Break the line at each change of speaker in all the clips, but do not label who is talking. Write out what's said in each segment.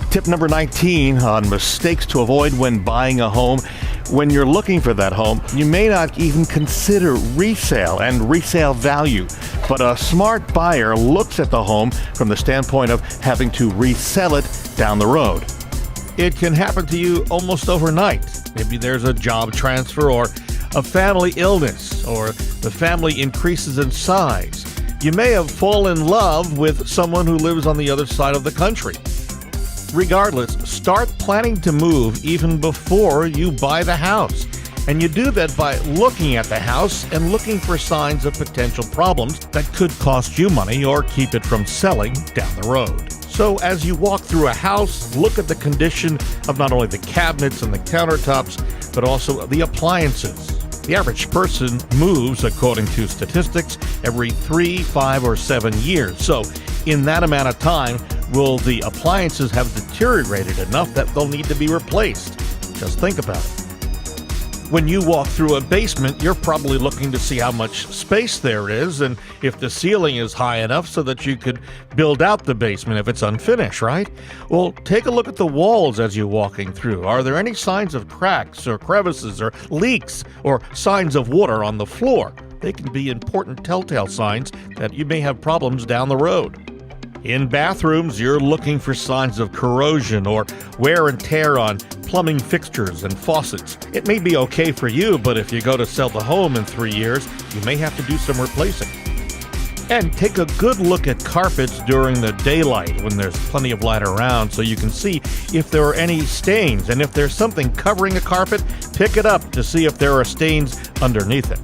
Tip number 19 on mistakes to avoid when buying a home. When you're looking for that home, you may not even consider resale and resale value. But a smart buyer looks at the home from the standpoint of having to resell it down the road. It can happen to you almost overnight. Maybe there's a job transfer or a family illness, or the family increases in size. You may have fallen in love with someone who lives on the other side of the country. Regardless, start planning to move even before you buy the house. And you do that by looking at the house and looking for signs of potential problems that could cost you money or keep it from selling down the road. So as you walk through a house, look at the condition of not only the cabinets and the countertops, but also the appliances. The average person moves, according to statistics, every 3, 5, or 7 years. So in that amount of time, will the appliances have deteriorated enough that they'll need to be replaced? Just think about it. When you walk through a basement, you're probably looking to see how much space there is and if the ceiling is high enough so that you could build out the basement if it's unfinished, right? Well, take a look at the walls as you're walking through. Are there any signs of cracks or crevices or leaks or signs of water on the floor? They can be important telltale signs that you may have problems down the road. In bathrooms, you're looking for signs of corrosion or wear and tear on plumbing fixtures and faucets. It may be okay for you, but if you go to sell the home in 3 years, you may have to do some replacing. And take a good look at carpets during the daylight when there's plenty of light around so you can see if there are any stains. And if there's something covering a carpet, pick it up to see if there are stains underneath it.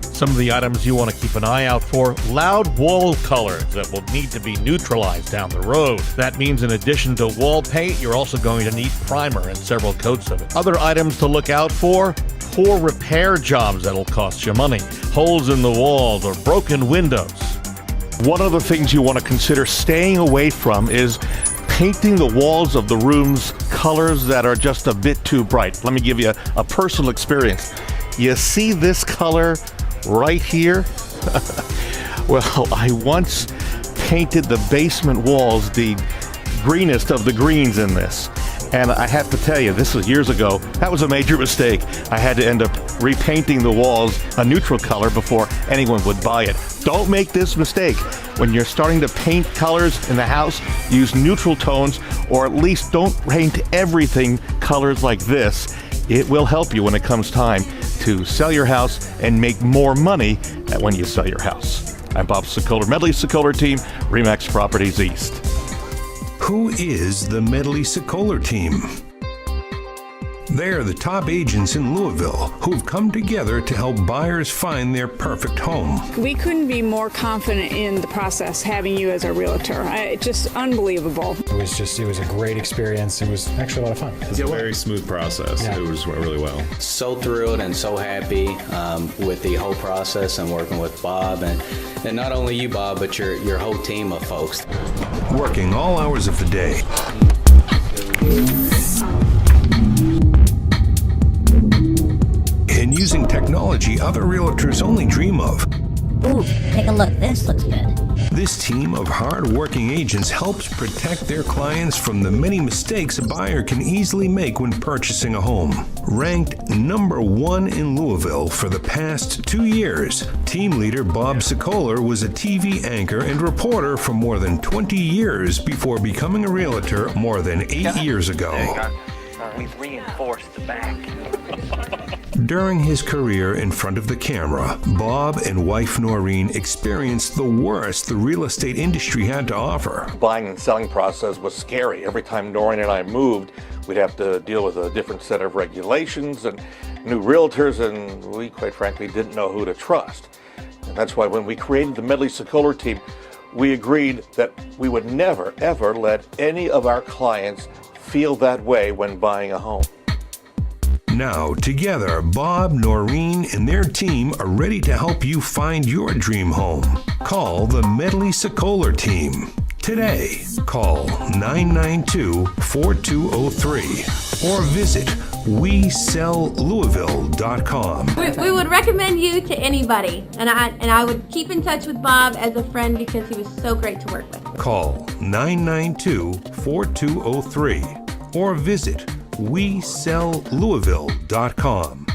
Some of the items you want to keep an eye out for: loud wall colors that will need to be neutralized down the road. That means in addition to wall paint, you're also going to need primer and several coats of it. Other items to look out for: poor repair jobs that'll cost you money, holes in the walls, or broken windows. One of the things you want to consider staying away from is painting the walls of the rooms colors that are just a bit too bright. Let me give you a personal experience. You see this color right here? Well, I once painted the basement walls the greenest of the greens in this. And I have to tell you, this was years ago. That was a major mistake. I had to end up repainting the walls a neutral color before anyone would buy it. Don't make this mistake. When you're starting to paint colors in the house, use neutral tones, or at least don't paint everything colors like this. It will help you when it comes time to sell your house and make more money when you sell your house. I'm Bob Sokoler, Medley Sokoler Team, RE/MAX Properties East.
Who is the Medley Sokoler Team? They're the top agents in Louisville who've come together to help buyers find their perfect home.
We couldn't be more confident in the process having you as a realtor. It's just unbelievable.
It was a great experience. It was actually a lot of fun.
It's a very smooth process.
Yeah.
It was really well.
So thrilled and so happy with the whole process and working with Bob and not only you, Bob, but your whole team of folks.
Working all hours of the day. And using technology other realtors only dream of.
Ooh, take a look. This looks good.
This team of hard-working agents helps protect their clients from the many mistakes a buyer can easily make when purchasing a home. Ranked number 1 in Louisville for the past 2 years, team leader Bob Sokoler was a TV anchor and reporter for more than 20 years before becoming a realtor more than 8 years ago.
We've reinforced the back.
During his career in front of the camera, Bob and wife Noreen experienced the worst the real estate industry had to offer.
Buying and selling process was scary. Every time Noreen and I moved, we'd have to deal with a different set of regulations and new realtors, and we, quite frankly, didn't know who to trust. And that's why when we created the Medley Sokoler Team, we agreed that we would never, ever let any of our clients feel that way when buying a home.
Now, together, Bob, Noreen, and their team are ready to help you find your dream home. Call the Medley Sokoler Team today. Call 992-4203 or visit WeSellLouisville.com.
We would recommend you to anybody, and I would keep in touch with Bob as a friend because he was so great to work with.
Call 992-4203 or visit WeSellLouisville.com.